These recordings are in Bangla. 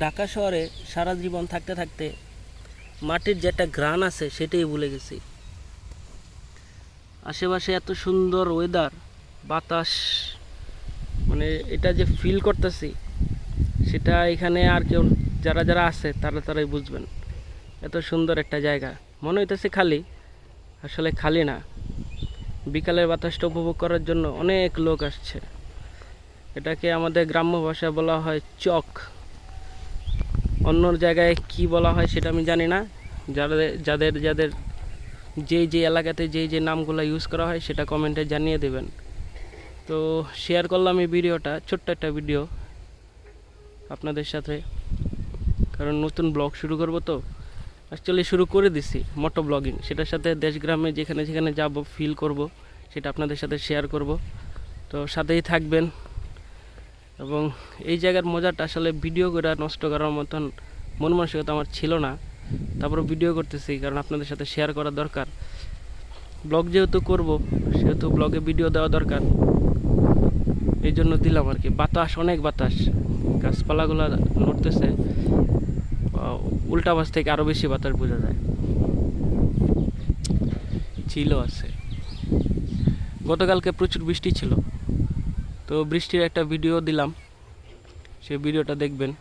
ঢাকা শহরে সারা জীবন থাকতে থাকতে মাটির যে একটা ঘ্রাণ আছে সেটাই ভুলে গেছি। আশেপাশে এত সুন্দর ওয়েদার, বাতাস, মানে এটা যে ফিল করতেছি সেটা এখানে আর কেউ যারা যারা আছে তারাই বুঝবেন। এত সুন্দর একটা জায়গা, মনে হইতেছে খালি, আসলে খালি না। বিকালের বাতাসটা উপভোগ করার জন্য অনেক লোক আসছে। এটাকে আমাদের গ্রাম্য ভাষায় বলা হয় চক। অন্য জায়গায় কি বলা হয় সেটা আমি জানি না। যাদের যাদের যাদের যেই এলাকাতে যেই নামগুলো ইউজ করা হয় সেটা কমেন্টে জানিয়ে দেবেন। তো শেয়ার করলাম এই ভিডিওটা, ছোট্ট একটা ভিডিও আপনাদের সাথে, কারণ নতুন ব্লগ শুরু করব তো। অ্যাকচুয়ালি শুরু করে দিছি মোটো ব্লগিং, সেটার সাথে দেশ গ্রামে যেখানে যেখানে যাব ফিল করব সেটা আপনাদের সাথে শেয়ার করব। তো সাথেই থাকবেন। এবং এই জায়গার মজাটা আসলে ভিডিও করে নষ্ট করার মতন মন মানসিকতা আমার ছিল না, তারপর ভিডিও করতেছি কারণ আপনাদের সাথে শেয়ার করা দরকার। ব্লগ যেহেতু করব সেহেতু ব্লগে ভিডিও দেওয়া দরকার, এই জন্য দিলাম আর কি। বাতাস, অনেক বাতাস, গাছপালাগুলো নড়তেছে, উল্টা পাশ থেকে আরও বেশি বাতাস বোঝা যায়। ছিল আছে, গতকালকে প্রচুর বৃষ্টি ছিল, তো বৃষ্টির একটা ভিডিও দিলাম, সেই ভিডিওটা দেখবেন।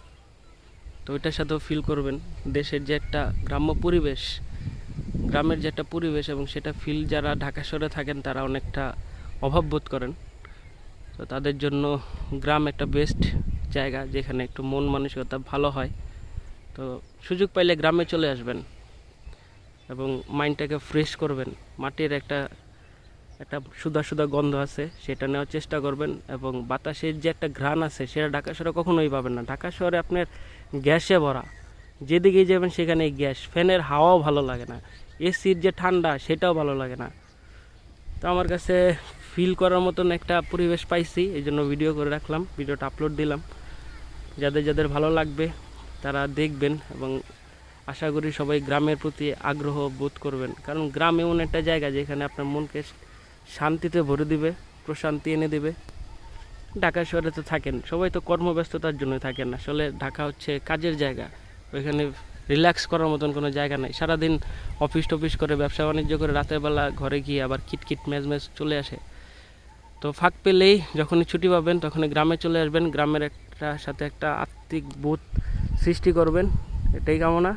তো ওইটার সাথেও ফিল করবেন দেশের যে একটা গ্রাম্য পরিবেশ, গ্রামের যে একটা পরিবেশ, এবং সেটা ফিল যারা ঢাকা শহরে থাকেন তারা অনেকটা অভাব বোধ করেন। তো তাদের জন্য গ্রাম একটা বেস্ট জায়গা যেখানে একটু মন মানসিকতা ভালো হয়। তো সুযোগ পাইলে গ্রামে চলে আসবেন এবং মাইন্ডটাকে ফ্রেশ করবেন। মাটির একটা একটা সুদা সুদা গন্ধ আছে, সেটা নেওয়ার চেষ্টা করবেন। এবং বাতাসের যে একটা ঘ্রাণ আছে সেটা ঢাকা শহরে কখনোই পাবেন না। ঢাকা শহরে আপনার গ্যাসে ভরা, যেদিকেই যাবেন সেখানেই গ্যাস, ফ্যানের হাওয়াও ভালো লাগে না, এসির যে ঠান্ডা সেটাও ভালো লাগে না। তো আমার কাছে ফিল করার মতন একটা পরিবেশ পাইছি, এই জন্য ভিডিও করে রাখলাম, ভিডিওটা আপলোড দিলাম। যাদের যাদের ভালো লাগবে তারা দেখবেন, এবং আশা করি সবাই গ্রামের প্রতি আগ্রহ বোধ করবেন। কারণ গ্রাম এমন একটা জায়গা যেখানে আপনার মনকে শান্তিতে ভরে দিবে, প্রশান্তি এনে দেবে। ঢাকা শহরে তো থাকেন সবাই, তো কর্মব্যস্ততার জন্য থাকেন। আসলে ঢাকা হচ্ছে কাজের জায়গা, ওইখানে রিল্যাক্স করার মতন কোনো জায়গা নেই। সারাদিন অফিস টফিস করে, ব্যবসা বাণিজ্য করে, রাতের বেলা ঘরে গিয়ে আবার কিটকিট ম্যাজ চলে আসে। তো ফাঁক পেলেই যখনই ছুটি পাবেন তখনই গ্রামে চলে আসবেন, গ্রামের একটা সাথে একটা আত্মিক বোধ সৃষ্টি করবেন, এটাই কামনা।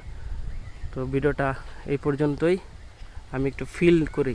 তো ভিডিওটা এই পর্যন্তই, আমি একটু ফিল করি।